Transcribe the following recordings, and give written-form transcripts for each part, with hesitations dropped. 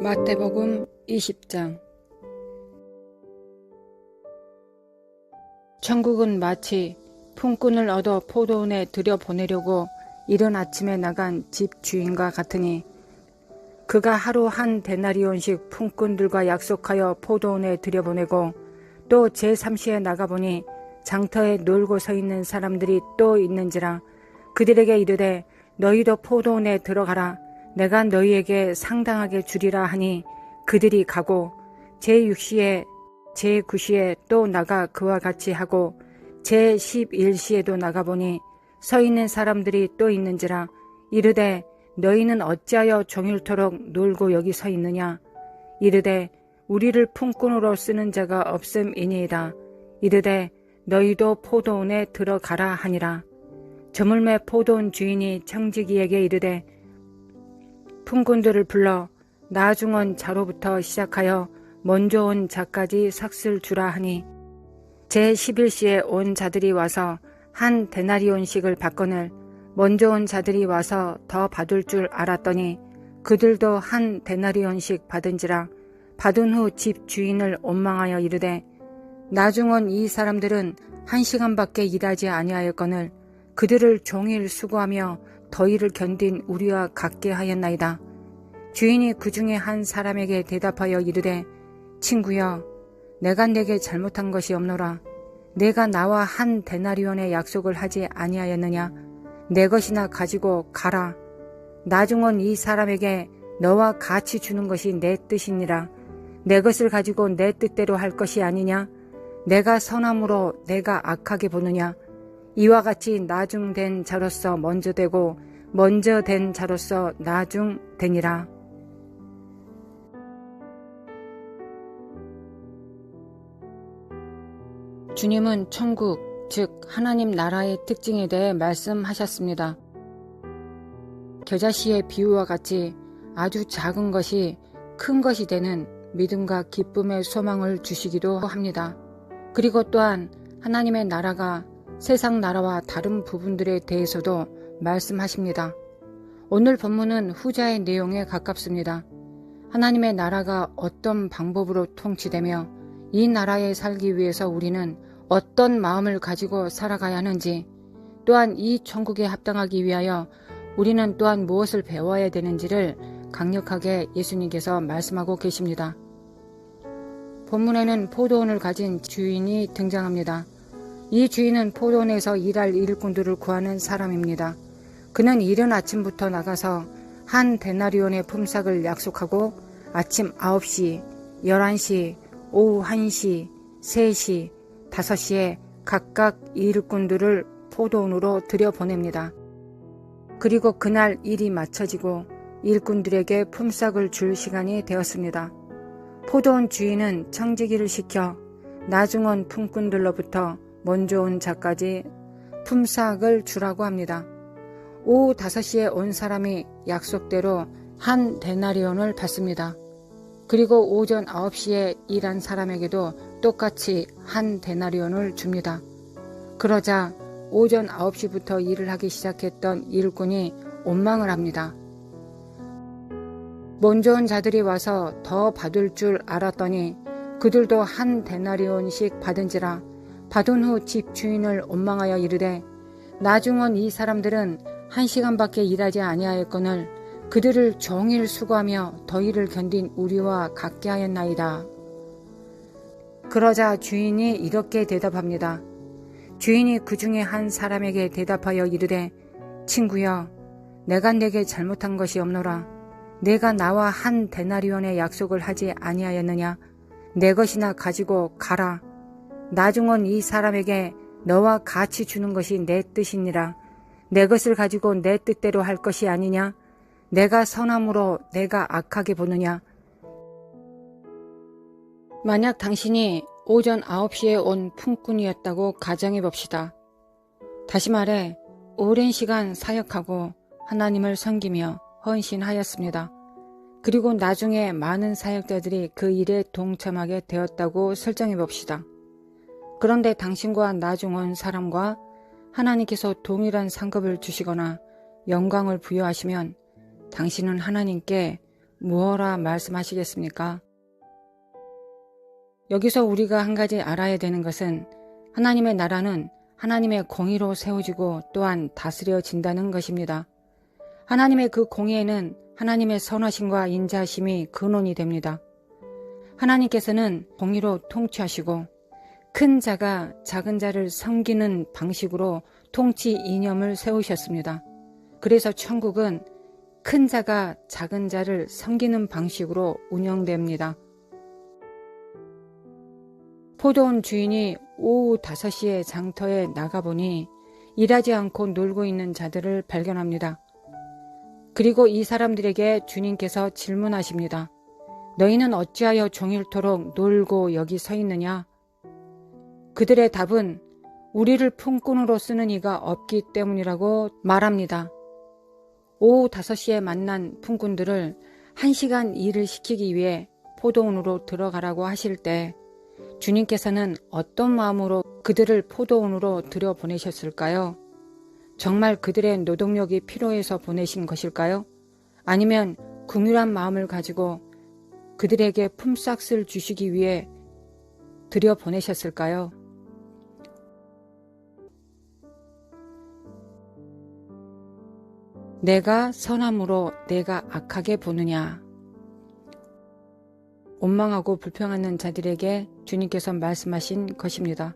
마태복음 20장. 천국은 마치 품꾼을 얻어 포도원에 들여보내려고 이른 아침에 나간 집 주인과 같으니, 그가 하루 한 데나리온씩 품꾼들과 약속하여 포도원에 들여보내고 또 제3시에 나가보니 장터에 놀고 서 있는 사람들이 또 있는지라. 그들에게 이르되 너희도 포도원에 들어가라. 내가 너희에게 상당하게 주리라 하니 그들이 가고, 제6시에 제9시에 또 나가 그와 같이 하고, 제11시에도 나가보니 서 있는 사람들이 또 있는지라. 이르되 너희는 어찌하여 종일토록 놀고 여기 서 있느냐. 이르되 우리를 품꾼으로 쓰는 자가 없음이니이다. 이르되 너희도 포도원에 들어가라 하니라. 저물매 포도원 주인이 청지기에게 이르되 품꾼들을 불러 나중온 자로부터 시작하여 먼저 온 자까지 삭슬 주라 하니, 제11시에 온 자들이 와서 한 데나리온씩을 받거늘 먼저 온 자들이 와서 더 받을 줄 알았더니 그들도 한 데나리온씩 받은지라. 받은 후 집 주인을 원망하여 이르되 나중온 이 사람들은 1시간밖에 일하지 아니하였거늘 그들을 종일 수고하며 더위를 견딘 우리와 같게 하였나이다. 주인이 그 중에 한 사람에게 대답하여 이르되 친구여, 내가 네게 잘못한 것이 없노라. 내가 나와 한 데나리온의 약속을 하지 아니하였느냐. 내 것이나 가지고 가라. 나중온 이 사람에게 너와 같이 주는 것이 내 뜻이니라. 내 것을 가지고 내 뜻대로 할 것이 아니냐. 내가 선함으로 내가 악하게 보느냐. 이와 같이 나중된 자로서 먼저 되고 먼저 된 자로서 나중되니라. 주님은 천국, 즉 하나님 나라의 특징에 대해 말씀하셨습니다. 겨자씨의 비유와 같이 아주 작은 것이 큰 것이 되는 믿음과 기쁨의 소망을 주시기도 합니다. 그리고 또한 하나님의 나라가 세상 나라와 다른 부분들에 대해서도 말씀하십니다. 오늘 본문은 후자의 내용에 가깝습니다. 하나님의 나라가 어떤 방법으로 통치되며 이 나라에 살기 위해서 우리는 어떤 마음을 가지고 살아가야 하는지, 또한 이 천국에 합당하기 위하여 우리는 또한 무엇을 배워야 되는지를 강력하게 예수님께서 말씀하고 계십니다. 본문에는 포도원을 가진 주인이 등장합니다. 이 주인은 포도원에서 일할 일꾼들을 구하는 사람입니다. 그는 이른 아침부터 나가서 한 데나리온의 품삯을 약속하고 아침 9시, 11시, 오후 1시, 3시, 5시에 각각 일꾼들을 포도원으로 들여보냅니다. 그리고 그날 일이 마쳐지고 일꾼들에게 품삯을 줄 시간이 되었습니다. 포도원 주인은 청지기를 시켜 나중온 품꾼들로부터 먼저 온 자까지 품삯을 주라고 합니다. 오후 5시에 온 사람이 약속대로 한 데나리온을 받습니다. 그리고 오전 9시에 일한 사람에게도 똑같이 한 데나리온을 줍니다. 그러자 오전 9시부터 일을 하기 시작했던 일꾼이 원망을 합니다. 먼저 온 자들이 와서 더 받을 줄 알았더니 그들도 한 데나리온씩 받은지라. 받은 후 집 주인을 원망하여 이르되 나중온 이 사람들은 1시간밖에 일하지 아니하였거늘 그들을 종일 수고하며 더위를 견딘 우리와 같게 하였나이다. 그러자 주인이 이렇게 대답합니다. 주인이 그 중에 한 사람에게 대답하여 이르되 친구여, 내가 네게 잘못한 것이 없노라. 내가 나와 한 데나리온의 약속을 하지 아니하였느냐. 내 것이나 가지고 가라. 나중온 이 사람에게 너와 같이 주는 것이 내 뜻이니라. 내 것을 가지고 내 뜻대로 할 것이 아니냐. 내가 선함으로 내가 악하게 보느냐. 만약 당신이 오전 9시에 온 품꾼이었다고 가정해 봅시다. 다시 말해 오랜 시간 사역하고 하나님을 섬기며 헌신하였습니다. 그리고 나중에 많은 사역자들이 그 일에 동참하게 되었다고 설정해 봅시다. 그런데 당신과 나중 온 사람과 하나님께서 동일한 상급을 주시거나 영광을 부여하시면 당신은 하나님께 무엇라 말씀하시겠습니까? 여기서 우리가 한 가지 알아야 되는 것은 하나님의 나라는 하나님의 공의로 세워지고 또한 다스려진다는 것입니다. 하나님의 그 공의에는 하나님의 선하심과 인자하심이 근원이 됩니다. 하나님께서는 공의로 통치하시고 큰 자가 작은 자를 섬기는 방식으로 통치 이념을 세우셨습니다. 그래서 천국은 큰 자가 작은 자를 섬기는 방식으로 운영됩니다. 포도원 주인이 오후 5시에 장터에 나가보니 일하지 않고 놀고 있는 자들을 발견합니다. 그리고 이 사람들에게 주님께서 질문하십니다. 너희는 어찌하여 종일토록 놀고 여기 서 있느냐? 그들의 답은 우리를 품꾼으로 쓰는 이가 없기 때문이라고 말합니다. 오후 5시에 만난 품꾼들을 1시간 일을 시키기 위해 포도원으로 들어가라고 하실 때 주님께서는 어떤 마음으로 그들을 포도원으로 들여보내셨을까요? 정말 그들의 노동력이 필요해서 보내신 것일까요? 아니면 긍휼한 마음을 가지고 그들에게 품삯을 주시기 위해 들여보내셨을까요? 내가 선함으로 내가 악하게 보느냐? 원망하고 불평하는 자들에게 주님께서 말씀하신 것입니다.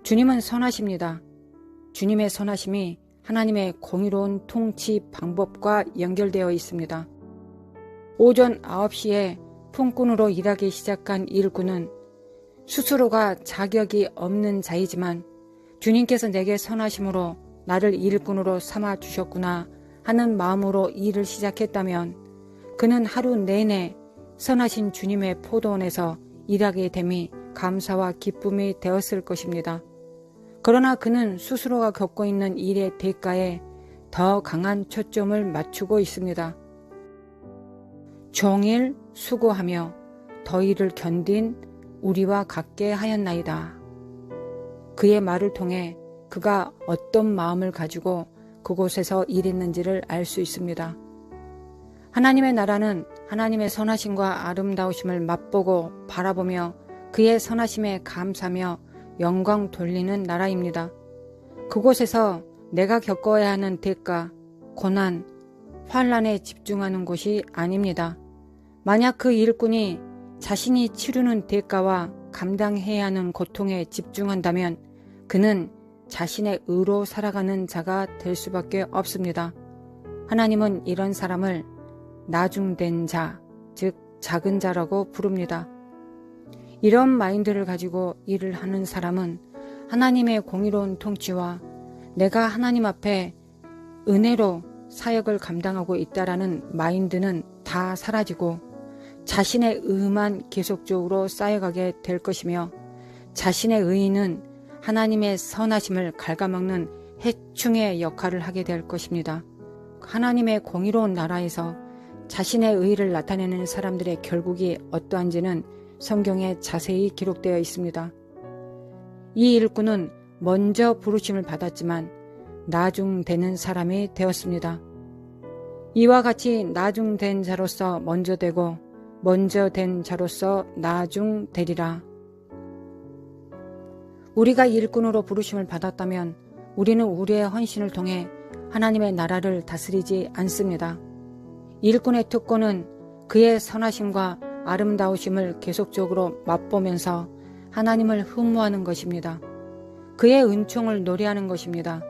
주님은 선하십니다. 주님의 선하심이 하나님의 공의로운 통치 방법과 연결되어 있습니다. 오전 9시에 품꾼으로 일하기 시작한 일꾼은 스스로가 자격이 없는 자이지만 주님께서 내게 선하심으로 나를 일꾼으로 삼아 주셨구나 하는 마음으로 일을 시작했다면 그는 하루 내내 선하신 주님의 포도원에서 일하게 됨이 감사와 기쁨이 되었을 것입니다. 그러나 그는 스스로가 겪고 있는 일의 대가에 더 강한 초점을 맞추고 있습니다. 종일 수고하며 더위를 견딘 우리와 같게 하였나이다. 그의 말을 통해 그가 어떤 마음을 가지고 그곳에서 일했는지를 알 수 있습니다. 하나님의 나라는 하나님의 선하심과 아름다우심을 맛보고 바라보며 그의 선하심에 감사하며 영광 돌리는 나라입니다. 그곳에서 내가 겪어야 하는 대가, 고난, 환난에 집중하는 곳이 아닙니다. 만약 그 일꾼이 자신이 치르는 대가와 감당해야 하는 고통에 집중한다면 그는 자신의 의로 살아가는 자가 될 수밖에 없습니다. 하나님은 이런 사람을 나중된 자, 즉 작은 자라고 부릅니다. 이런 마인드를 가지고 일을 하는 사람은 하나님의 공의로운 통치와 내가 하나님 앞에 은혜로 사역을 감당하고 있다라는 마인드는 다 사라지고 자신의 의만 계속적으로 쌓여가게 될 것이며 자신의 의는 하나님의 선하심을 갉아먹는 해충의 역할을 하게 될 것입니다. 하나님의 공의로운 나라에서 자신의 의를 나타내는 사람들의 결국이 어떠한지는 성경에 자세히 기록되어 있습니다. 이 일꾼은 먼저 부르심을 받았지만 나중되는 사람이 되었습니다. 이와 같이 나중된 자로서 먼저 되고 먼저 된 자로서 나중되리라. 우리가 일꾼으로 부르심을 받았다면 우리는 우리의 헌신을 통해 하나님의 나라를 다스리지 않습니다. 일꾼의 특권은 그의 선하심과 아름다우심을 계속적으로 맛보면서 하나님을 흠모하는 것입니다. 그의 은총을 노래하는 것입니다.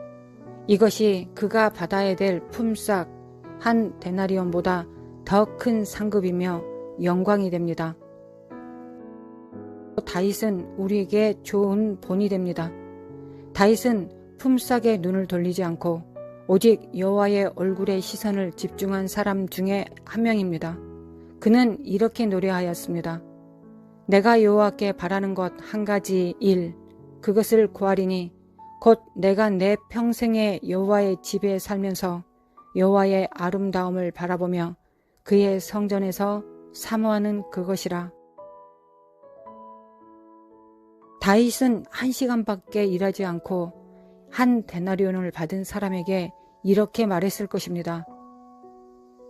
이것이 그가 받아야 될 품삯 한 데나리온보다 더 큰 상급이며 영광이 됩니다. 다윗은 우리에게 좋은 본이 됩니다. 다윗은 품삯에 눈을 돌리지 않고 오직 여호와의 얼굴에 시선을 집중한 사람 중에 한 명입니다. 그는 이렇게 노래하였습니다. 내가 여호와께 바라는 것 한 가지 일, 그것을 구하리니 곧 내가 내 평생에 여호와의 집에 살면서 여호와의 아름다움을 바라보며 그의 성전에서 사모하는 그것이라. 다윗은 1시간밖에 일하지 않고 한 데나리온을 받은 사람에게 이렇게 말했을 것입니다.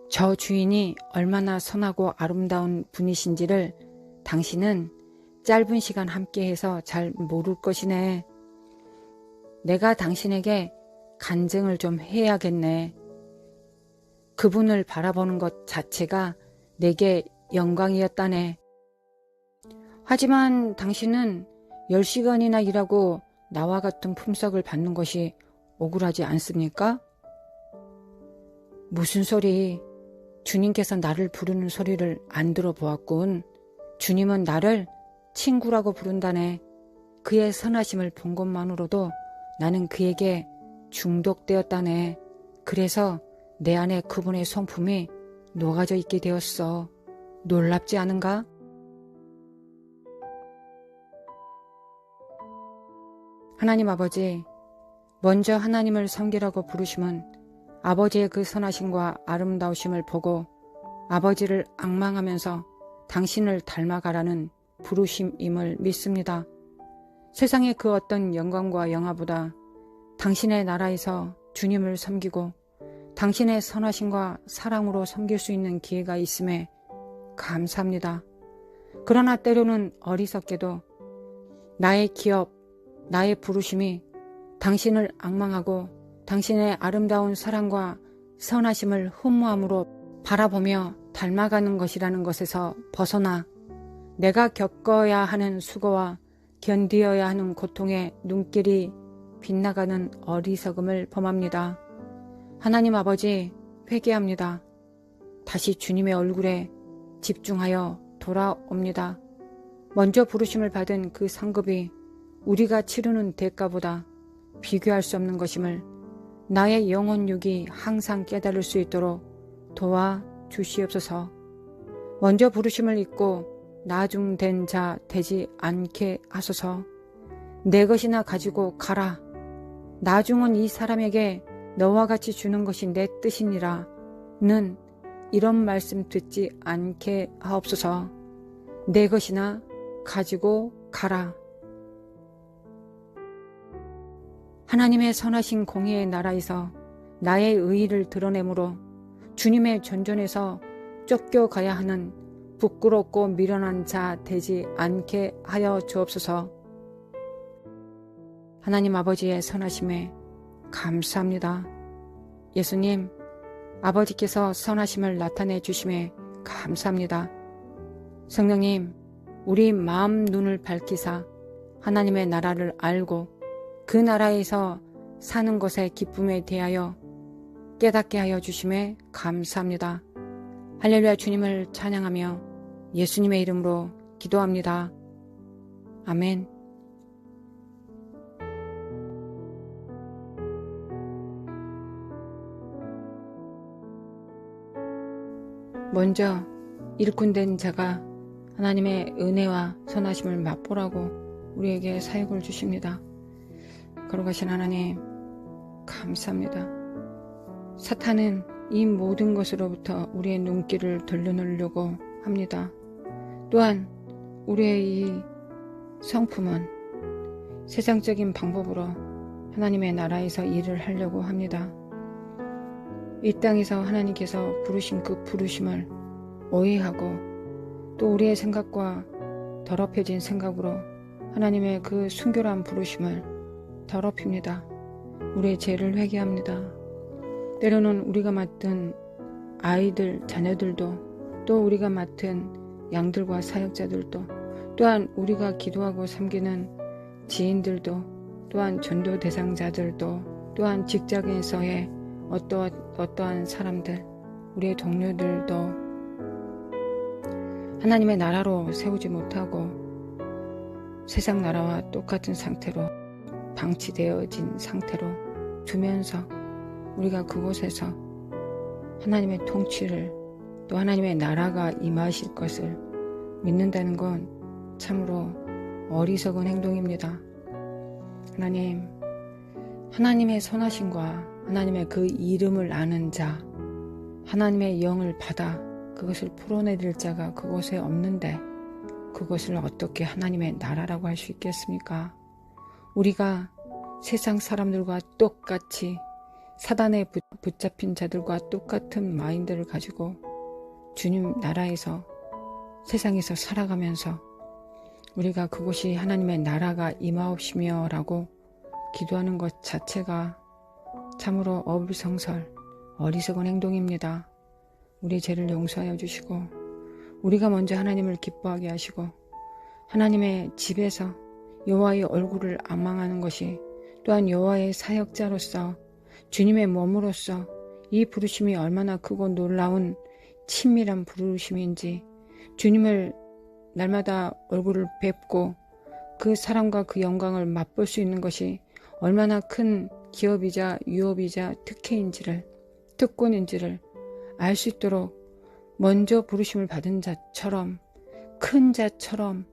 저 주인이 얼마나 선하고 아름다운 분이신지를 당신은 짧은 시간 함께해서 잘 모를 것이네. 내가 당신에게 간증을 좀 해야겠네. 그분을 바라보는 것 자체가 내게 영광이었다네. 하지만 당신은 10시간이나 일하고 나와 같은 품삯을 받는 것이 억울하지 않습니까? 무슨 소리? 주님께서 나를 부르는 소리를 안 들어보았군. 주님은 나를 친구라고 부른다네. 그의 선하심을 본 것만으로도 나는 그에게 중독되었다네. 그래서 내 안에 그분의 성품이 녹아져 있게 되었어. 놀랍지 않은가? 하나님 아버지, 먼저 하나님을 섬기라고 부르심은 아버지의 그 선하심과 아름다우심을 보고 아버지를 앙망하면서 당신을 닮아가라는 부르심임을 믿습니다. 세상의 그 어떤 영광과 영화보다 당신의 나라에서 주님을 섬기고 당신의 선하심과 사랑으로 섬길 수 있는 기회가 있음에 감사합니다. 그러나 때로는 어리석게도 나의 기업, 나의 부르심이 당신을 앙망하고 당신의 아름다운 사랑과 선하심을 흠모함으로 바라보며 닮아가는 것이라는 것에서 벗어나 내가 겪어야 하는 수고와 견디어야 하는 고통의 눈길이 빗나가는 어리석음을 범합니다. 하나님 아버지, 회개합니다. 다시 주님의 얼굴에 집중하여 돌아옵니다. 먼저 부르심을 받은 그 상급이 우리가 치르는 대가보다 비교할 수 없는 것임을 나의 영혼육이 항상 깨달을 수 있도록 도와주시옵소서. 먼저 부르심을 잊고 나중된 자 되지 않게 하소서. 내 것이나 가지고 가라. 나중은 이 사람에게 너와 같이 주는 것이 내 뜻이니라 는 이런 말씀 듣지 않게 하옵소서. 내 것이나 가지고 가라. 하나님의 선하신 공의의 나라에서 나의 의의를 드러내므로 주님의 전전에서 쫓겨가야 하는 부끄럽고 미련한 자 되지 않게 하여 주옵소서. 하나님 아버지의 선하심에 감사합니다. 예수님, 아버지께서 선하심을 나타내 주심에 감사합니다. 성령님, 우리 마음 눈을 밝히사 하나님의 나라를 알고 그 나라에서 사는 것의 기쁨에 대하여 깨닫게 하여 주심에 감사합니다. 할렐루야. 주님을 찬양하며 예수님의 이름으로 기도합니다. 아멘. 먼저 일꾼된 자가 하나님의 은혜와 선하심을 맛보라고 우리에게 사역을 주십니다. 거룩하신 하나님, 감사합니다. 사탄은 이 모든 것으로부터 우리의 눈길을 돌려놓으려고 합니다. 또한 우리의 이 성품은 세상적인 방법으로 하나님의 나라에서 일을 하려고 합니다. 이 땅에서 하나님께서 부르신 그 부르심을 오해하고 또 우리의 생각과 더럽혀진 생각으로 하나님의 그 순결한 부르심을 더럽힙니다. 우리의 죄를 회개합니다. 때로는 우리가 맡은 아이들, 자녀들도 또 우리가 맡은 양들과 사역자들도 또한 우리가 기도하고 섬기는 지인들도 또한 전도 대상자들도 또한 직장에서의 어떠한 사람들, 우리의 동료들도 하나님의 나라로 세우지 못하고 세상 나라와 똑같은 상태로 방치되어진 상태로 두면서 우리가 그곳에서 하나님의 통치를 또 하나님의 나라가 임하실 것을 믿는다는 건 참으로 어리석은 행동입니다. 하나님, 하나님의 선하심과 하나님의 그 이름을 아는 자, 하나님의 영을 받아 그것을 풀어내릴 자가 그곳에 없는데 그것을 어떻게 하나님의 나라라고 할 수 있겠습니까? 우리가 세상 사람들과 똑같이 사단에 붙잡힌 자들과 똑같은 마인드를 가지고 주님 나라에서 세상에서 살아가면서 우리가 그곳이 하나님의 나라가 임하옵시며 라고 기도하는 것 자체가 참으로 어불성설 어리석은 행동입니다. 우리 죄를 용서하여 주시고 우리가 먼저 하나님을 기뻐하게 하시고 하나님의 집에서 여호와의 얼굴을 앙망하는 것이 또한 여호와의 사역자로서 주님의 몸으로서 이 부르심이 얼마나 크고 놀라운 친밀한 부르심인지 주님을 날마다 얼굴을 뵙고 그 사랑과 그 영광을 맛볼 수 있는 것이 얼마나 큰 기업이자 유업이자 특권인지를 알 수 있도록 먼저 부르심을 받은 자처럼 큰 자처럼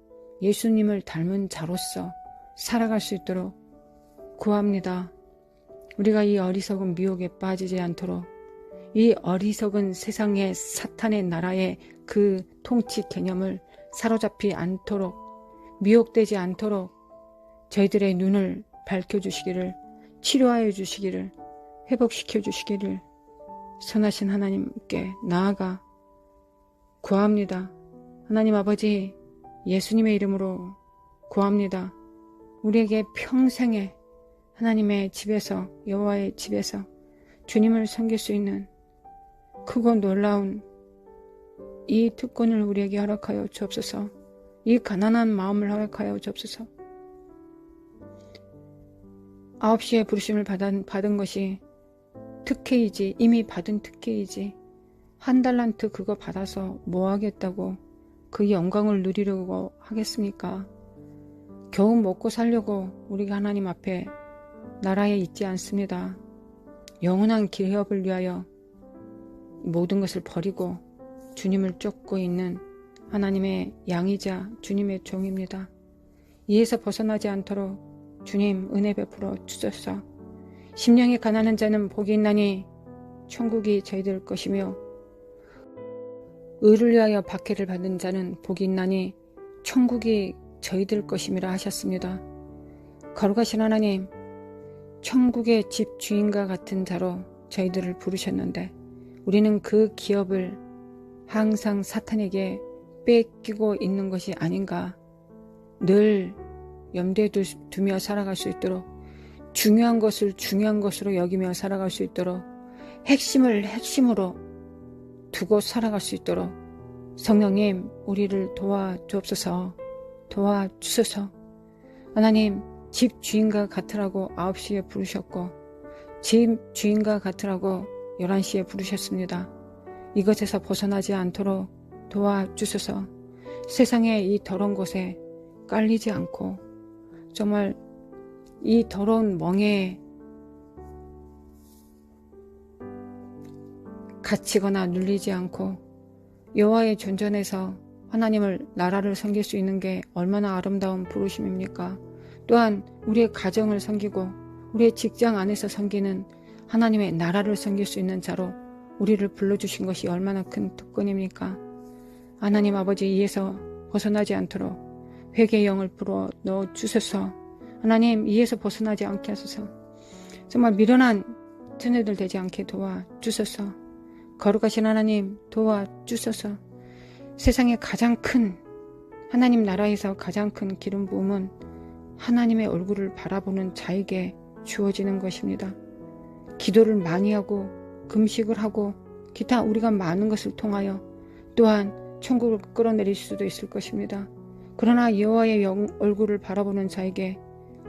예수님을 닮은 자로서 살아갈 수 있도록 구합니다. 우리가 이 어리석은 미혹에 빠지지 않도록 이 어리석은 세상의 사탄의 나라의 그 통치 개념을 사로잡지 않도록 미혹되지 않도록 저희들의 눈을 밝혀주시기를 치료하여 주시기를 회복시켜 주시기를 선하신 하나님께 나아가 구합니다. 하나님 아버지 예수님의 이름으로 구합니다. 우리에게 평생에 하나님의 집에서 여호와의 집에서 주님을 섬길 수 있는 크고 놀라운 이 특권을 우리에게 허락하여 주옵소서. 이 가난한 마음을 허락하여 주옵소서. 9시에 부르심을 받은 것이 특혜이지 이미 받은 특혜이지 한 달란트 그거 받아서 뭐 하겠다고 그 영광을 누리려고 하겠습니까? 겨우 먹고 살려고 우리가 하나님 앞에 나라에 있지 않습니다. 영원한 기업을 위하여 모든 것을 버리고 주님을 쫓고 있는 하나님의 양이자 주님의 종입니다. 이에서 벗어나지 않도록 주님 은혜 베풀어 주소서. 심령이 가난한 자는 복이 있나니 천국이 저희들 것이며 의를 위하여 박해를 받은 자는 복이 있나니 천국이 저희들 것임이라 하셨습니다. 거룩하신 하나님, 천국의 집 주인과 같은 자로 저희들을 부르셨는데 우리는 그 기업을 항상 사탄에게 뺏기고 있는 것이 아닌가 늘 염두에 두며 살아갈 수 있도록 중요한 것을 중요한 것으로 여기며 살아갈 수 있도록 핵심을 핵심으로 두고 살아갈 수 있도록 성령님 우리를 도와주옵소서. 도와주소서. 하나님 집 주인과 같으라고 9시에 부르셨고 집 주인과 같으라고 11시에 부르셨습니다. 이것에서 벗어나지 않도록 도와주소서. 세상의 이 더러운 곳에 깔리지 않고 정말 이 더러운 멍에에 갇히거나 눌리지 않고 여호와의 존전에서 하나님을 나라를 섬길 수 있는 게 얼마나 아름다운 부르심입니까? 또한 우리의 가정을 섬기고 우리의 직장 안에서 섬기는 하나님의 나라를 섬길 수 있는 자로 우리를 불러주신 것이 얼마나 큰 특권입니까? 하나님 아버지 이에서 벗어나지 않도록 회개의 영을 불어 넣어 주소서. 하나님 이에서 벗어나지 않게 하소서. 정말 미련한 자녀들 되지 않게 도와주소서. 거룩하신 하나님 도와주소서. 세상에 가장 큰 하나님 나라에서 가장 큰 기름 부음은 하나님의 얼굴을 바라보는 자에게 주어지는 것입니다. 기도를 많이 하고 금식을 하고 기타 우리가 많은 것을 통하여 또한 천국을 끌어내릴 수도 있을 것입니다. 그러나 여호와의 얼굴을 바라보는 자에게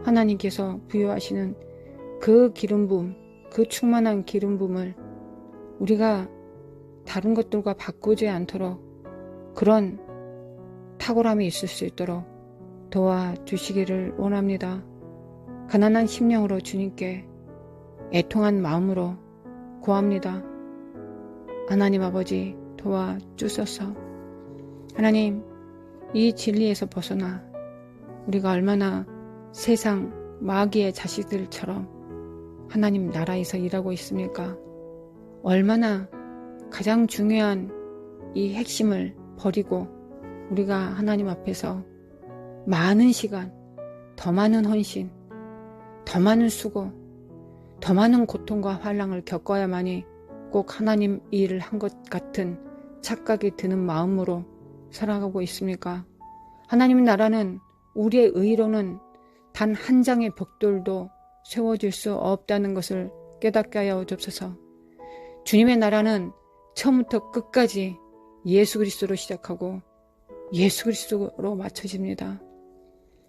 하나님께서 부여하시는 그 기름 부음, 그 충만한 기름 부음을 우리가 다른 것들과 바꾸지 않도록 그런 탁월함이 있을 수 있도록 도와주시기를 원합니다. 가난한 심령으로 주님께 애통한 마음으로 구합니다. 하나님 아버지 도와주소서. 하나님 이 진리에서 벗어나 우리가 얼마나 세상 마귀의 자식들처럼 하나님 나라에서 일하고 있습니까? 얼마나 가장 중요한 이 핵심을 버리고 우리가 하나님 앞에서 많은 시간, 더 많은 헌신, 더 많은 수고, 더 많은 고통과 환난을 겪어야만이 꼭 하나님 일을 한 것 같은 착각이 드는 마음으로 살아가고 있습니까? 하나님의 나라는 우리의 의로는 단 한 장의 벽돌도 세워질 수 없다는 것을 깨닫게 하여 주옵소서. 주님의 나라는 처음부터 끝까지 예수 그리스도로 시작하고 예수 그리스도로 맞춰집니다.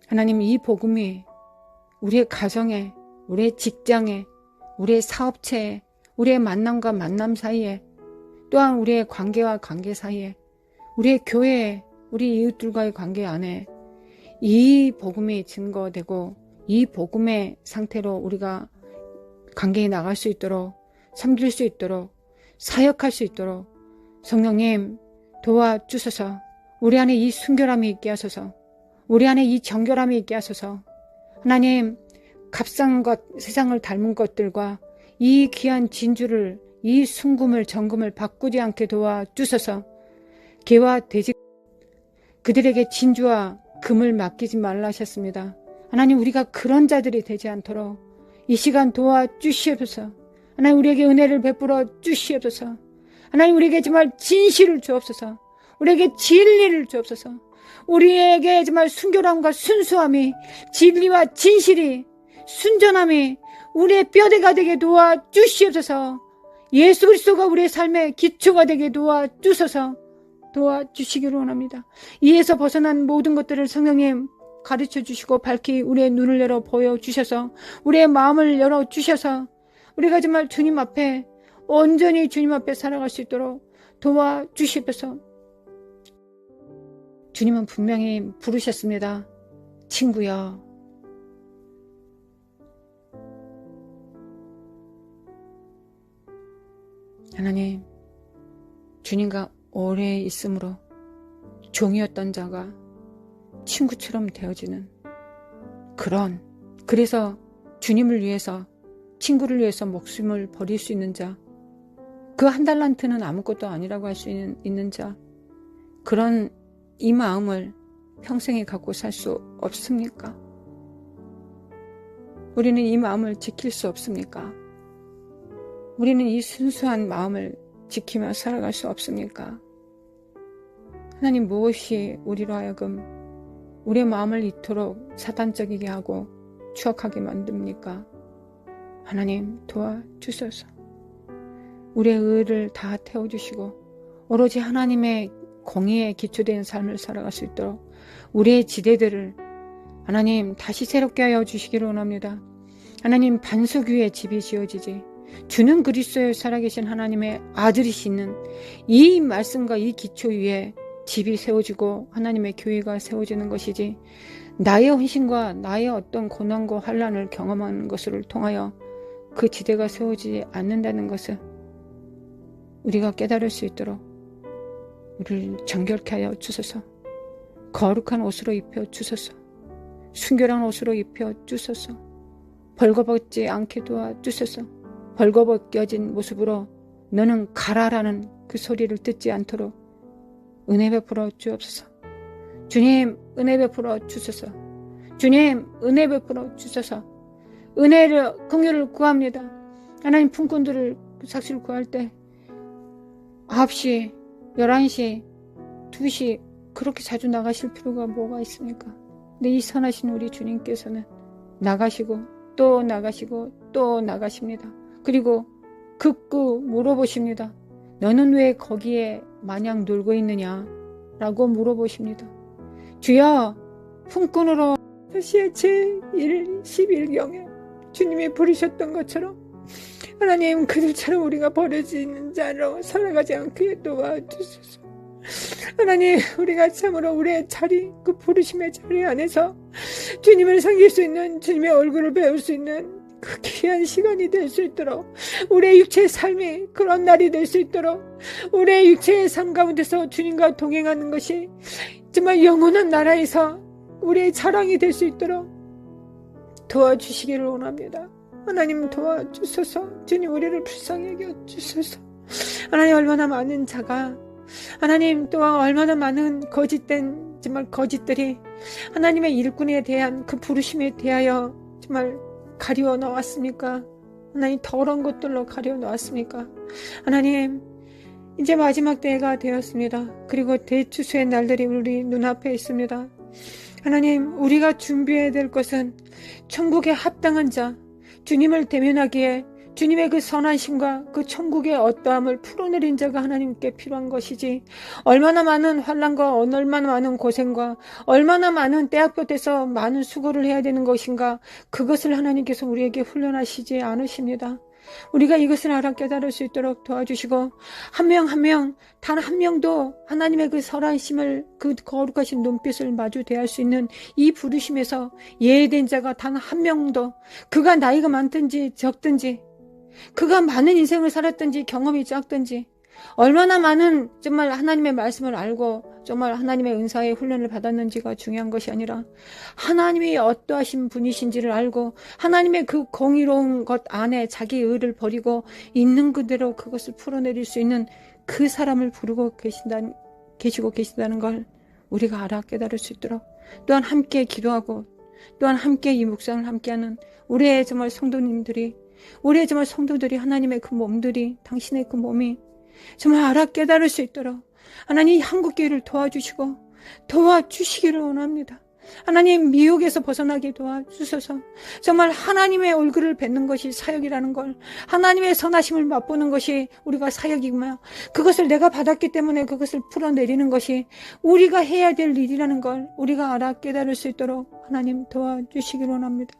하나님, 이 복음이 우리의 가정에, 우리의 직장에, 우리의 사업체에, 우리의 만남과 만남 사이에, 또한 우리의 관계와 관계 사이에, 우리의 교회에, 우리 이웃들과의 관계 안에 이 복음이 증거되고 이 복음의 상태로 우리가 관계에 나갈 수 있도록, 섬길 수 있도록, 사역할 수 있도록 성령님 도와주소서. 우리 안에 이 순결함이 있게 하소서. 우리 안에 이 정결함이 있게 하소서. 하나님, 값싼 것, 세상을 닮은 것들과 이 귀한 진주를, 이 순금을, 정금을 바꾸지 않게 도와주소서. 개와 돼지 그들에게 진주와 금을 맡기지 말라 하셨습니다. 하나님, 우리가 그런 자들이 되지 않도록 이 시간 도와주시옵소서. 하나님, 우리에게 은혜를 베풀어 주시옵소서. 하나님, 우리에게 정말 진실을 주옵소서. 우리에게 진리를 주옵소서. 우리에게 정말 순결함과 순수함이, 진리와 진실이, 순전함이 우리의 뼈대가 되게 도와주시옵소서. 예수 그리스도가 우리의 삶의 기초가 되게 도와주소서. 도와주시기를 원합니다. 이에서 벗어난 모든 것들을 성령님 가르쳐 주시고 밝히 우리의 눈을 열어 보여주셔서 우리의 마음을 열어주셔서 우리가 정말 주님 앞에 온전히 주님 앞에 살아갈 수 있도록 도와주시옵소서. 주님은 분명히 부르셨습니다. 친구여, 하나님, 주님과 오래 있음으로 종이었던 자가 친구처럼 되어지는 그래서 주님을 위해서, 친구를 위해서 목숨을 버릴 수 있는 자, 그 한 달란트는 아무것도 아니라고 할 수 있는 자, 그런 이 마음을 평생에 갖고 살 수 없습니까? 우리는 이 마음을 지킬 수 없습니까? 우리는 이 순수한 마음을 지키며 살아갈 수 없습니까? 하나님, 무엇이 우리로 하여금 우리의 마음을 이토록 사단적이게 하고 추악하게 만듭니까? 하나님, 도와주소서. 우리의 의를 다 태워주시고 오로지 하나님의 공의에 기초된 삶을 살아갈 수 있도록 우리의 지대들을 하나님 다시 새롭게 하여 주시기를 원합니다. 하나님, 반석 위에 집이 지어지지 주는 그리스도의 살아계신 하나님의 아들이시는 이 말씀과 이 기초 위에 집이 세워지고 하나님의 교회가 세워지는 것이지, 나의 헌신과 나의 어떤 고난과 환난을 경험하는 것을 통하여 그 지대가 세워지지 않는다는 것을 우리가 깨달을 수 있도록 우리를 정결케 하여 주소서. 거룩한 옷으로 입혀 주소서. 순결한 옷으로 입혀 주소서. 벌거벗지 않게 도와주소서. 벌거벗겨진 모습으로 너는 가라라는 그 소리를 듣지 않도록 은혜 베풀어 주옵소서. 주님, 은혜 베풀어 주소서. 주님, 은혜 베풀어 주소서. 은혜를, 긍휼을 구합니다. 하나님, 품꾼들을 삭시를 구할 때 9시, 11시, 2시 그렇게 자주 나가실 필요가 뭐가 있습니까? 근데 이 선하신 우리 주님께서는 나가시고 또 나가시고 또 나가십니다. 그리고 극구 물어보십니다. 너는 왜 거기에 마냥 놀고 있느냐? 라고 물어보십니다. 주여, 품꾼으로 사시의 제1, 11경에 주님이 부르셨던 것처럼 하나님, 그들처럼 우리가 버려지는 자로 살아가지 않게 도와주소서. 하나님, 우리가 참으로 우리의 자리, 그 부르심의 자리 안에서 주님을 섬길 수 있는, 주님의 얼굴을 배울 수 있는 그 귀한 시간이 될 수 있도록, 우리의 육체의 삶이 그런 날이 될 수 있도록, 우리의 육체의 삶 가운데서 주님과 동행하는 것이 정말 영원한 나라에서 우리의 자랑이 될 수 있도록 도와주시기를 원합니다. 하나님, 도와주소서. 주님, 우리를 불쌍히 여겨 주소서. 하나님, 얼마나 많은 자가 하나님 또한 얼마나 많은 거짓된 정말 거짓들이 하나님의 일꾼에 대한 그 부르심에 대하여 정말 가리워 놓았습니까? 하나님 더러운 것들로 가리워 놓았습니까? 하나님 이제 마지막 때가 되었습니다. 그리고 대추수의 날들이 우리 눈앞에 있습니다. 하나님 우리가 준비해야 될 것은 천국에 합당한 자, 주님을 대면하기에 주님의 그 선하심과 그 천국의 어떠함을 풀어내린 자가 하나님께 필요한 것이지, 얼마나 많은 환난과 얼마나 많은 고생과 얼마나 많은 때앞곁에서 많은 수고를 해야 되는 것인가, 그것을 하나님께서 우리에게 훈련하시지 않으십니다. 우리가 이것을 알아 깨달을 수 있도록 도와주시고, 한 명 한 명 단 한 명도 하나님의 그 선하심을, 그 거룩하신 눈빛을 마주 대할 수 있는 이 부르심에서 예외된 자가 단 한 명도, 그가 나이가 많든지 적든지, 그가 많은 인생을 살았든지 경험이 작든지, 얼마나 많은 정말 하나님의 말씀을 알고 정말 하나님의 은사의 훈련을 받았는지가 중요한 것이 아니라, 하나님이 어떠하신 분이신지를 알고 하나님의 그 공의로운 것 안에 자기 의를 버리고 있는 그대로 그것을 풀어내릴 수 있는 그 사람을 부르고 계시고 계신다는 걸 우리가 알아 깨달을 수 있도록, 또한 함께 기도하고 또한 함께 이 묵상을 함께하는 우리의 정말 성도님들이, 우리의 정말 성도들이, 하나님의 그 몸들이, 당신의 그 몸이 정말 알아 깨달을 수 있도록 하나님 한국교회를 도와주시고 도와주시기를 원합니다. 하나님 미혹에서 벗어나게 도와주셔서 정말 하나님의 얼굴을 뵙는 것이 사역이라는 걸, 하나님의 선하심을 맛보는 것이 우리가 사역이며, 그것을 내가 받았기 때문에 그것을 풀어내리는 것이 우리가 해야 될 일이라는 걸 우리가 알아 깨달을 수 있도록 하나님 도와주시기를 원합니다.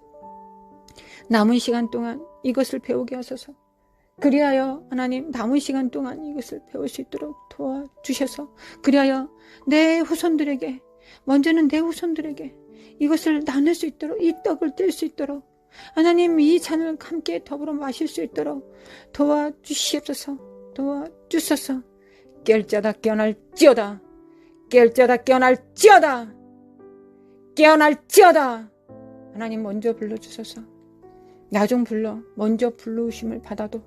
남은 시간 동안 이것을 배우게 하소서. 그리하여 하나님 남은 시간 동안 이것을 배울 수 있도록 도와주셔서, 그리하여 내 후손들에게, 먼저는 내 후손들에게 이것을 나눌 수 있도록, 이 떡을 뗄 수 있도록, 하나님 이 잔을 함께 더불어 마실 수 있도록 도와주시옵소서. 도와주소서. 깰 자다 깨어날지어다. 깰 자다 깨어날지어다. 깨어날지어다. 하나님 먼저 불러주소서. 나중 불러 먼저 부르심을 받아도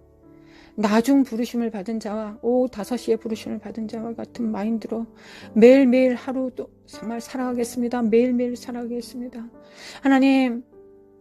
나중 부르심을 받은 자와 오후 5시에 부르심을 받은 자와 같은 마인드로 매일매일 하루도 정말 살아가겠습니다. 매일매일 살아가겠습니다. 하나님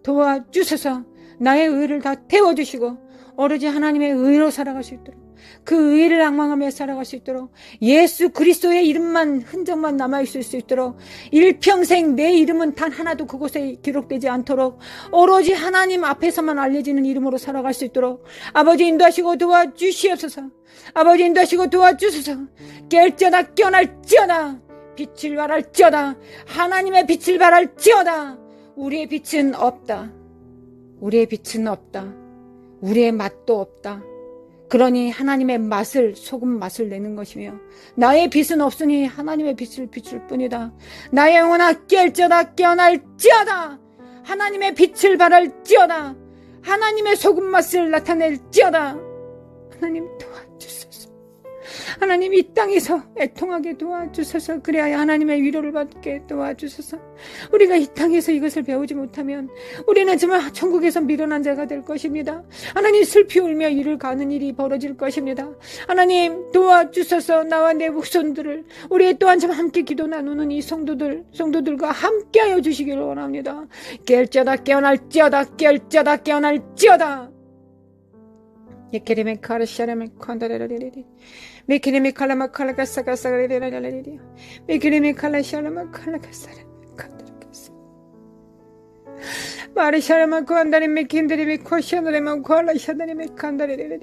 도와주셔서 나의 의를 다 태워주시고 오로지 하나님의 의로 살아갈 수 있도록, 그 의를 앙망하며 살아갈 수 있도록, 예수 그리스도의 이름만, 흔적만 남아있을 수 있도록, 일평생 내 이름은 단 하나도 그곳에 기록되지 않도록 오로지 하나님 앞에서만 알려지는 이름으로 살아갈 수 있도록 아버지 인도하시고 도와주시옵소서. 아버지 인도하시고 도와주소서. 깰지어다 깨어날지어다. 빛을 발할지어다. 하나님의 빛을 발할지어다. 우리의 빛은 없다. 우리의 빛은 없다. 우리의 맛도 없다. 그러니 하나님의 맛을, 소금 맛을 내는 것이며, 나의 빛은 없으니 하나님의 빛을 비출 뿐이다. 나의 영혼아 깰지어다 깨어날지어다. 하나님의 빛을 발할지어다. 하나님의 소금 맛을 나타낼지어다. 하나님 도와주소서. 하나님 이 땅에서 애통하게 도와주소서. 그래야 하나님의 위로를 받게 도와주소서. 우리가 이 땅에서 이것을 배우지 못하면 우리는 정말 천국에서 미련한 자가 될 것입니다. 하나님 슬피 울며 이를 가는 일이 벌어질 것입니다. 하나님 도와주소서. 나와 내 후손들을, 우리 또한 참 함께 기도 나누는 이 성도들과 함께하여 주시기를 원합니다. 깰지어다 깨어날지어다. 깰지어다 깨어날지어다. 예케레메 카르샤레메 콘다레레레레 메케레메 칼라마 칼라가사가사가레레레레레 메케레메 칼라샤라마 칼라가사레 칸다르가사 마르샤라마 콘다레메 킨데레메 코샤노레마 콜라샤다레메 칸다레레레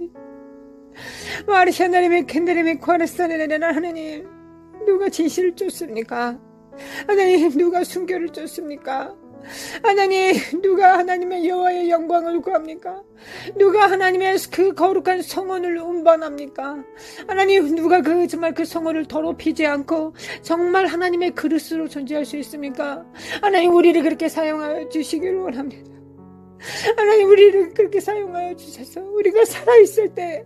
마르샤나레메 킨데레메 코라사레레레. 하나님 누가 진실을 쫓습니까? 하나님 누가 순교를 쫓습니까? 하나님 누가 하나님의 여호와의 영광을 구합니까? 누가 하나님의 그 거룩한 성원을 운반합니까? 하나님 누가 정말 그 성원을 더럽히지 않고 정말 하나님의 그릇으로 존재할 수 있습니까? 하나님 우리를 그렇게 사용하여 주시기를 원합니다. 하나님 우리를 그렇게 사용하여 주셔서 우리가 살아있을 때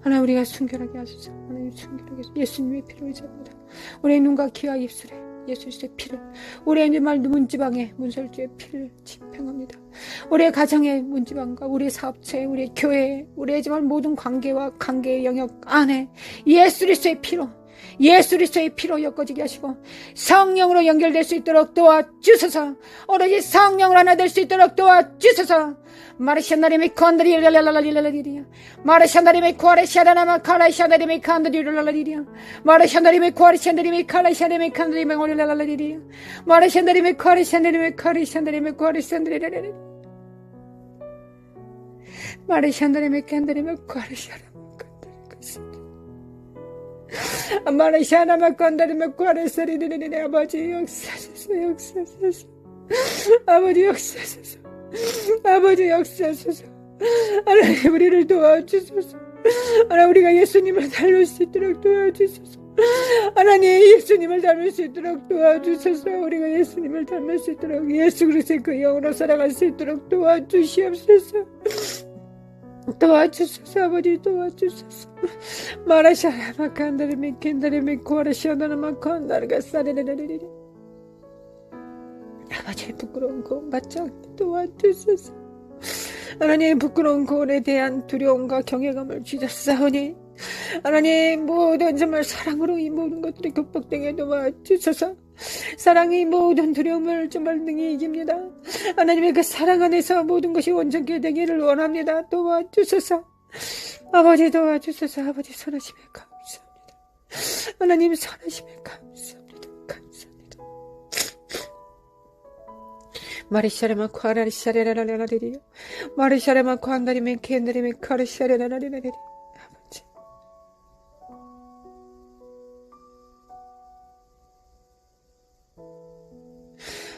하나님 우리가 순결하게 하소서. 하나님 순결하게 하소서. 예수님의 피를 의지합니다. 우리의 눈과 귀와 입술에 예수의 피를, 우리의 정말 문지방에 문설주의 피를 집행합니다. 우리의 가정의 문지방과 우리의 사업체, 우리의 교회, 우리의 정말 모든 관계와 관계의 영역 안에 예수 그리스도의 피로 예수 그리스도의 피로 엮어지게 하시고 성령으로 연결될 수 있도록 도와주소서. 오로지 성령으로 하나 될 수 있도록 도와주소서. 마르샤나리미 콘드리랄랄랄랄랄리리야. 마르샤나리미 코아레샤나마 카라샤나리미 칸드리랄랄리리야. 마르샤나리미 코아레샤나리미 카라샤나리미 칸드리미 올랄랄리리야. 마르샤나리미 코아레샤나리미 카리샤나리미 코아레샤나리랄랄리. 마르샤나리미 칸드리미 코아레샤나리미 마르샤나마 콘드리미 코아레샤나리리리. 아버지 역사하소서. 역사하소서. 아버지 역사하소서. 아버지 역사하소서. 하나님 우리를 도와주소서. 하나님 우리가 예수님을 닮을 수 있도록 도와주소서. 하나님 예수님을 닮을 수 있도록 도와주소서. 우리가 예수님을 닮을 수 있도록 예수 그리스도의 그 영으로 살아갈 수 있도록 도와주시옵소서. 도와주소서. 아버지 도와주소서. 마라샤라마 칸다르미 켄다르미 코아라샤나마 칸다르가 사레레레레레. 아버지의 부끄러운 고운 받지 않게 도와주소서. 하나님 부끄러운 고운에 대한 두려움과 경외감을 주셨사오니 하나님 모든 정말 사랑으로 이 모든 것들이 극복되게 도와주소서. 사랑이 모든 두려움을 정말 능히 이깁니다. 하나님의 그 사랑 안에서 모든 것이 온전케 되기를 원합니다. 도와주소서. 아버지 도와주소서. 아버지 선하심에 감사합니다. 하나님 선하심에 감사합니다. 감사합니다. 마리샤레마 콰라리샤레라라라리리요. 마리샤레마 콴다리메 켄다리메 카리샤레라라리리리. 아버지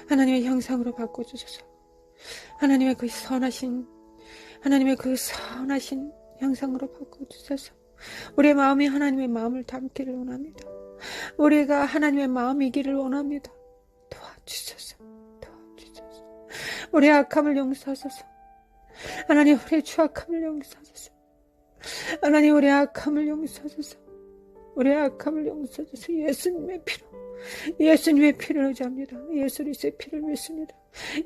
하나님의 형상으로 바꿔주소서. 하나님의 그 선하신 형상으로 바꿔주소서. 우리의 마음이 하나님의 마음을 담기를 원합니다. 우리가 하나님의 마음이기를 원합니다. 도와주소서. 도와주소서. 우리의 악함을 용서하소서. 하나님 우리의 추악함을 용서하소서. 하나님 우리의 악함을 용서하소서. 우리의 악함을 용서하소서. 예수님의 피를 의지합니다. 예수 그리스도의 피를 믿습니다.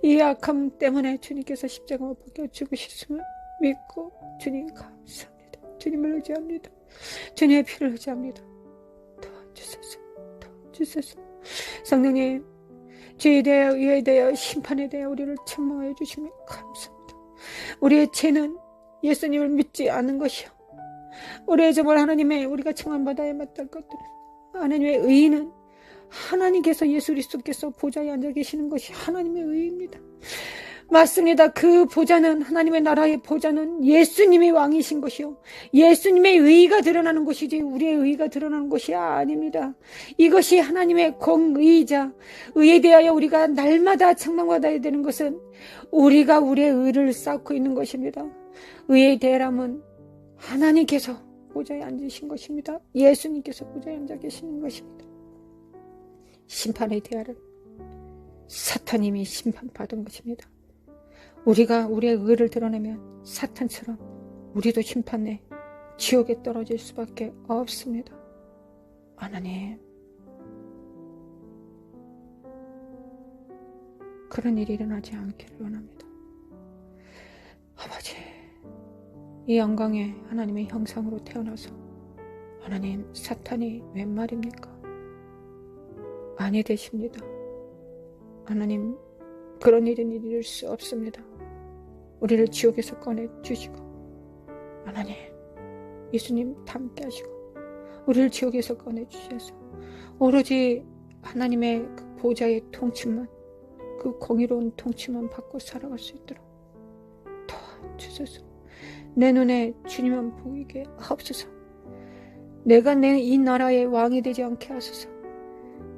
이 악함 때문에 주님께서 십자가 못 박혀 죽으셨음을 믿고 주님 감사합니다. 주님을 의지합니다. 주님의 피를 의지합니다. 도와주소서. 도와주소서. 성령님 죄에 대하여 의에 대하여 심판에 대하여 우리를 책망하여 주시면 감사합니다. 우리의 죄는 예수님을 믿지 않는 것이요, 우리의 정말 하나님의 우리가 책망받아야 마땅할 것들은 하나님의 의의는 하나님께서 예수 그리스도께서 보좌에 앉아 계시는 것이 하나님의 의의입니다. 맞습니다. 그 보좌는 하나님의 나라의 보좌는 예수님이 왕이신 것이요, 예수님의 의의가 드러나는 것이지 우리의 의의가 드러나는 것이 아닙니다. 이것이 하나님의 공의이자 의에 대하여 우리가 날마다 책망받아야 되는 것은 우리가 우리의 의를 쌓고 있는 것입니다. 의의 대람은 하나님께서 보좌에 앉으신 것입니다. 예수님께서 보좌에 앉아 계시는 것입니다. 심판의 대하를 사탄님이 심판받은 것입니다. 우리가 우리의 의를 드러내면 사탄처럼 우리도 심판에 지옥에 떨어질 수밖에 없습니다. 하나님, 그런 일이 일어나지 않기를 원합니다. 아버지, 이 영광의 하나님의 형상으로 태어나서 하나님, 사탄이 웬 말입니까? 아니 되십니다. 하나님, 그런 일은 이룰 수 없습니다. 우리를 지옥에서 꺼내주시고 하나님, 예수님 닮게 하시고 우리를 지옥에서 꺼내주셔서 오로지 하나님의 그 보좌의 통치만, 그 공의로운 통치만 받고 살아갈 수 있도록 도와주소서. 내 눈에 주님만 보이게 하옵소서. 내가 이 나라의 왕이 되지 않게 하소서.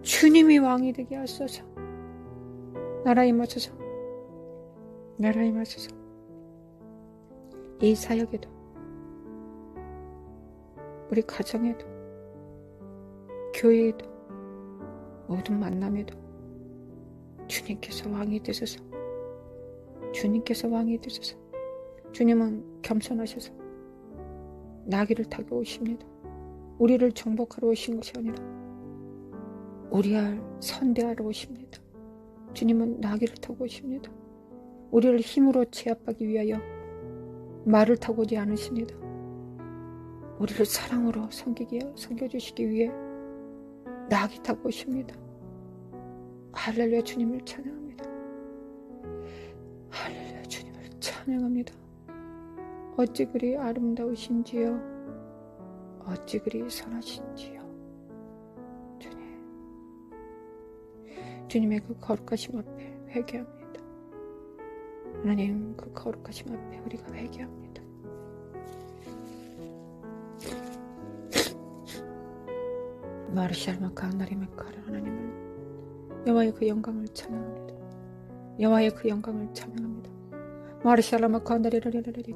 주님이 왕이 되게 하소서. 나라 임하소서. 나라 임하소서. 이 사역에도, 우리 가정에도, 교회에도, 모든 만남에도 주님께서 왕이 되소서. 주님께서 왕이 되소서. 주님은 겸손하셔서 나귀를 타고 오십니다. 우리를 정복하러 오신 것이 아니라 우리를 선대하러 오십니다. 주님은 나귀를 타고 오십니다. 우리를 힘으로 제압하기 위하여 말을 타고 오지 않으십니다. 우리를 사랑으로 섬겨주시기 위해 낙이 타고 오십니다. 할렐루야, 주님을 찬양합니다. 할렐루야, 주님을 찬양합니다. 어찌 그리 아름다우신지요, 어찌 그리 선하신지요. 주님의 그 거룩하심 앞에 회개합니다. 하나님, 그 거룩하심 앞에 우리가 회개합니다. 마르샬마카 하나님의 카라, 하나님을, 여호와의 그 영광을 찬양합니다. 여호와의 그 영광을 찬양합니다. 마르샬마카 하나리라리라리리,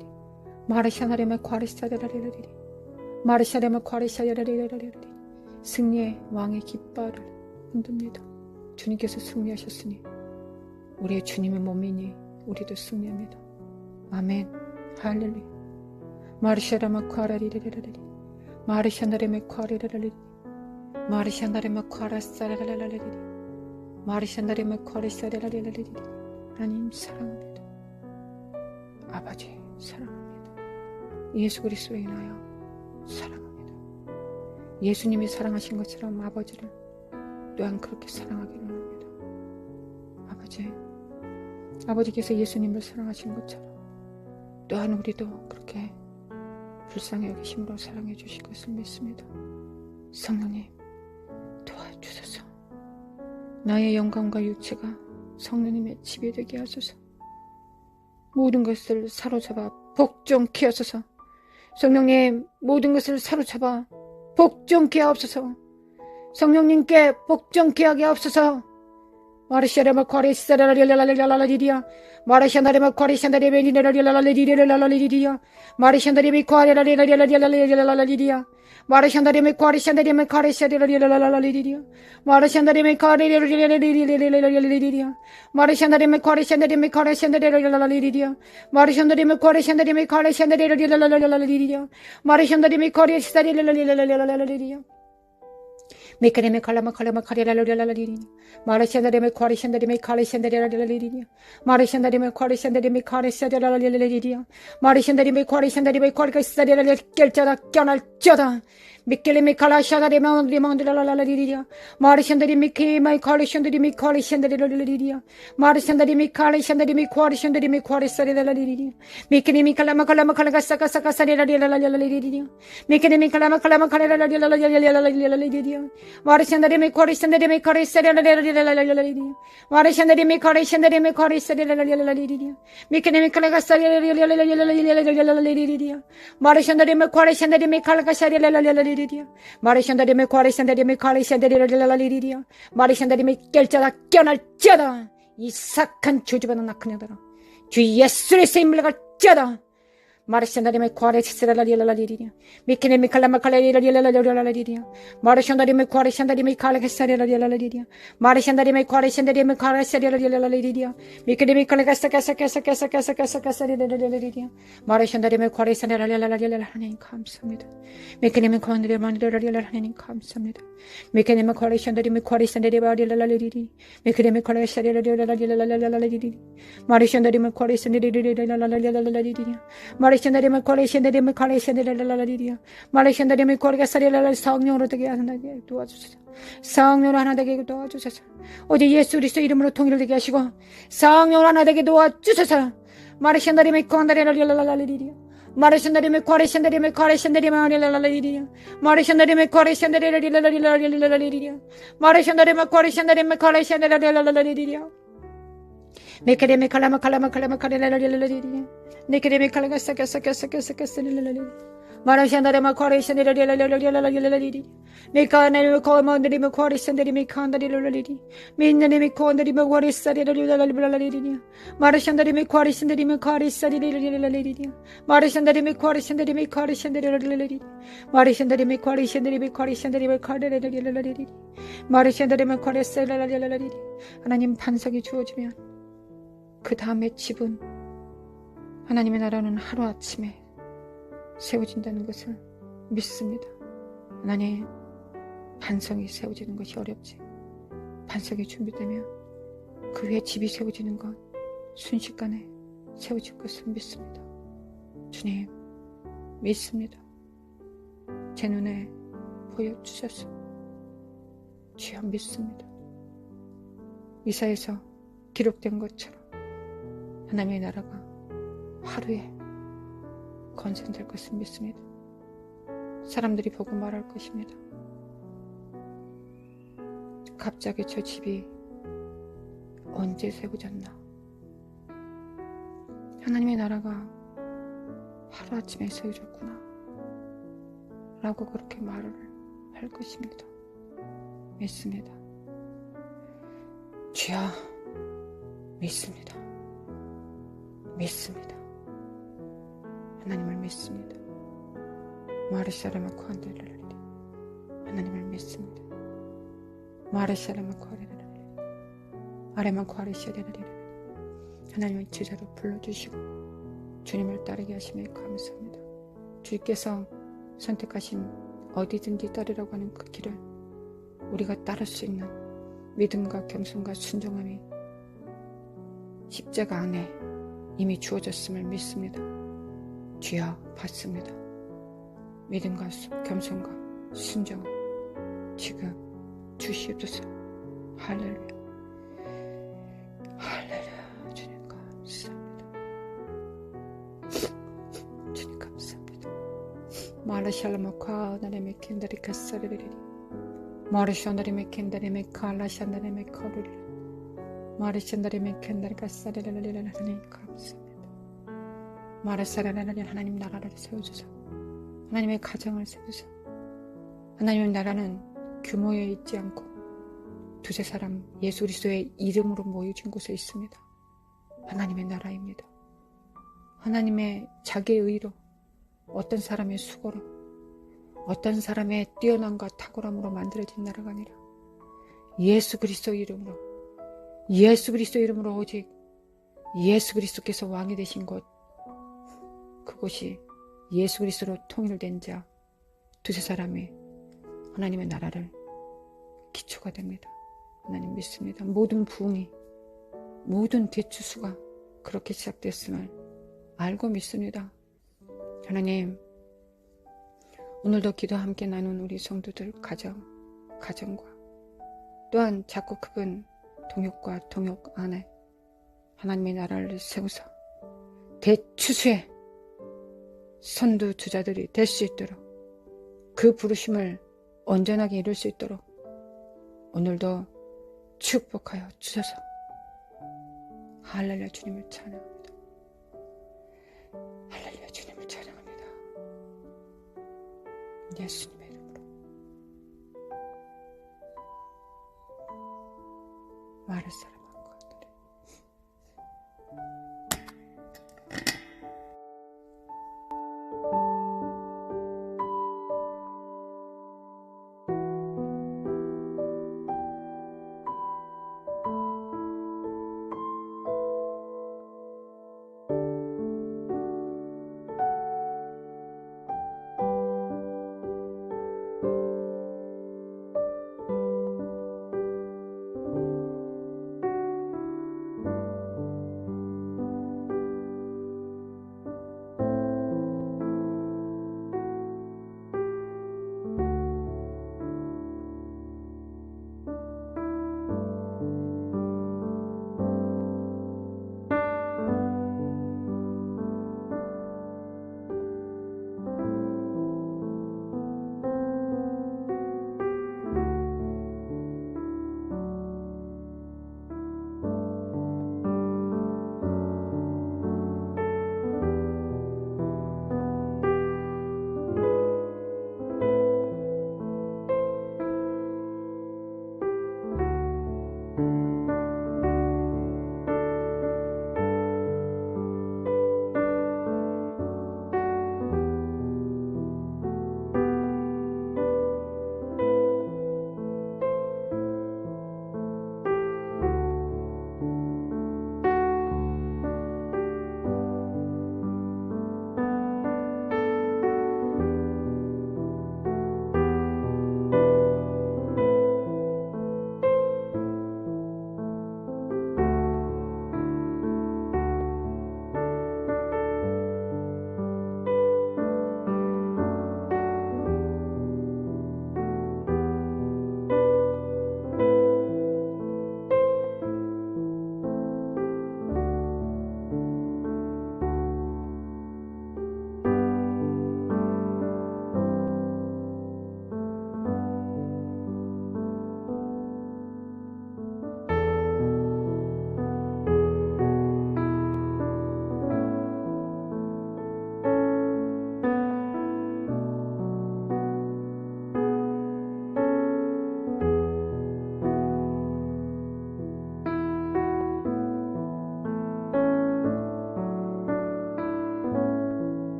마르샤나리마 과리사리라리라리리, 마르샤레마 과리사리라리라리리. 승리의 왕의 깃발을 흔듭니다. 주님께서 승리하셨으니 우리의 주님의 몸이니 우리도 승리합니다. 아멘. 할렐루야. 마르샤라마 과라리라리라리, 마르샤나레마 과리라리라리, 마르샤나레마 과라사라라라리리, 마르샤나레마 과리사라라리라리. 하나님 사랑합니다. 아버지 사랑합니다. 예수 그리스도로 인하여 사랑합니다. 예수님이 사랑하신 것처럼 아버지를 또한 그렇게 사랑하기를 원합니다. 아버지께서 예수님을 사랑하신 것처럼 또한 우리도 그렇게 불쌍히 여기심으로 사랑해 주실 것을 믿습니다. 성령님 도와주소서. 나의 영광과 육체가 성령님의 집이 되게 하소서. 모든 것을 사로잡아 복종케 하소서. 성령님, 모든 것을 사로잡아 복종케 하옵소서. 성령님께 복종케 하게 하옵소서. 마르샤레마 과리사라라리라라리라리리야, 마르샤나레마 과리샤나레베니라라리라리라리리야, 마르샤나레미 과리라리라리라리라리리야, 마르샤나레미 과리샤나레미 과리샤리라리라리라리리야, 마르샤나레미 과리라리라리라리라리리야, 마르샤나레미 과리샤나레미 과리샤나레라리라리리야, 마르샤나레미 과리샤나레미 과리샤나레라리라리라리리야, 마르샤나레미 과리샤나레라리라리라리리야. 메카레메 칼라마 칼라마 카리라라라라리리, 마르샤나레메 과리샤나레메 카리샤나레라리라리리야, 마르샤나레메 과리샤나레메 카리샤나레라리라리리야, 마르샤나레메 과리샤나레메 과리샤나레라리라 깰자다 껴날자다. 미켈레메 칼라샤나레메 리몬드라라라리리야, 마르샤나레메 케마이 카리샤나레메 카리샤나레라리리야, 마르샤나레메 카리샤나레메 과리샤나레메 과리샤나레라리리야, 미켈레메 칼라마 칼라마 칼라가사가사가사레라리라리라리리야, 미켈레메 칼라마 칼라마 카레라리라리라리라리라리리야, 마르샤나레메 과리샤나레메 카리샤나레라리라리라리리야, 마르샤나레메 카리샤나레메 과리샤나레라리라리리야, 미켈레메 칼라가사레라리라리라리라리라리리야, 마르샤나레메 과리샤나레메 칼라가사레라리라리라리리야, 마르샤나레메 과리샤나레메 카리샤나레라리라리리야, 마르샤나레메 깰자다 껴날자다. 이 사악한 저주받은 악한 영들아, 주 예수의 힘을 갈자다. 마르샤나레메 과리샤나레라리라리리야, 미케네메 칼라마 칼라리라리라리라리리야, 마르샤나레메 과리샤나레메 칼라가사레라리라리리야, 마르샤나레메 과리샤나레메 카라사레라리라리리야, 미케네메 칼라가사가사가사가사가사가사가사레라리라리리야, 마르샤나레메 과리샤나레라리라리라. 하나님 감사합니다. 미케네메 과리샤나레라리라리라. 하나님 감사합니다. 미케네메 과리샤나레메 과리샤나레라리라리리, 미케네메 과리샤나레라리라리라리리, 마르샤나레메 과리샤나레라리라리라리리야, 마르샤나레메 과리샤나레메 카리샤나레라리리야, 마르샤나레메 과리샤나레라리. 성령으로 되게 하나님 도와주소서. 성령으로 하나 되게 도와주소서. 어제 예수 그리스도 이름으로 통일을 되게 하시고 성령으로 하나 되게 도와주소서. 마르샤나레메 과리샤나레라리라리리야, 마르샤나레메 과리샤나레메 카리샤나레라리라리리야, 마르샤나레메 과리샤나레라리라리라리리야, 마르샤나레메 과리샤나레메 카리샤나레라리라리리야, 메케레메 칼라마 칼라마 칼라마 카레라리라리리야, 네케레메 칼라가사가사가사가사가사리라리리, 마르샤나레메 과리샤나레라리라리라리리, 메카네메 코만데리메 과리샤나레메 칸다리라리리, 민나레메 코안데리메 과리사리라리라리라리리야, 마르샤나레메 과리샤나레메 카리사리라리라리리야, 마르샤나레메 과리샤나레메 카리샤나레라리라리리, 마르샤나레메 과리샤나레메 카리샤나레메 카레라리라리리, 마르샤나레메 과리사리라리라리리. 하나님 반석이 주어지면 그 다음에 집은, 하나님의 나라는 하루아침에 세워진다는 것을 믿습니다. 하나님, 반석이 세워지는 것이 어렵지, 반석이 준비되면 그 위에 집이 세워지는 건 순식간에 세워질 것을 믿습니다. 주님, 믿습니다. 제 눈에 보여주셔서 주여 믿습니다. 이사에서 기록된 것처럼 하나님의 나라가 하루에 건설될 것을 믿습니다. 사람들이 보고 말할 것입니다. 갑자기 저 집이 언제 세워졌나? 하나님의 나라가 하루아침에 세워졌구나 라고 그렇게 말을 할 것입니다. 믿습니다. 주여 믿습니다. 믿습니다. 하나님을 믿습니다. 마르샤라마코 안델레레리 하나님을 믿습니다. 마르샤라마코 아레레레리 아레마코 아레시아레레리 하나님의 제자로 불러주시고 주님을 따르게 하심에 감사합니다. 주께서 선택하신 어디든지 따르라고 하는 그 길을 우리가 따를 수 있는 믿음과 겸손과 순종함이 십자가 안에 이미 주어졌음을 믿습니다. 주여 받습니다. 믿음과 겸손과 순종 지금 주시옵소서. 할렐루야. 할렐루야. 주님 감사합니다. 주님 감사합니다. 마르샬라마카 나레메 켄다리 카사르리리 마르샨다리메 켄다리메 칼라샨다리메 커르리 마르샨다리메 켄다리 카사르리리 하나님 감사합니다. 마르사라라리 하나님 나라를 세워주소. 하나님의 가정을 세우소. 하나님의 나라는 규모에 있지 않고 두세 사람 예수 그리스도의 이름으로 모여진 곳에 있습니다. 하나님의 나라입니다. 하나님의 자기의 의로 어떤 사람의 수고로 어떤 사람의 뛰어남과 탁월함으로 만들어진 나라가 아니라 예수 그리스도 이름으로 오직 예수 그리스도께서 왕이 되신 곳 그곳이 예수 그리스도로 통일된 자 두세 사람이 하나님의 나라를 기초가 됩니다. 하나님 믿습니다. 모든 부흥이 모든 대추수가 그렇게 시작됐음을 알고 믿습니다. 하나님 오늘도 기도 함께 나눈 우리 성도들 가정과 또한 작고 크은 동역과 동역 안에 하나님의 나라를 세우사 대추수의 선두주자들이 될 수 있도록 그 부르심을 온전하게 이룰 수 있도록 오늘도 축복하여 주셔서 할렐루야 주님을 찬양합니다. 할렐루야 주님을 찬양합니다. 예수님의 이름으로 말할 사람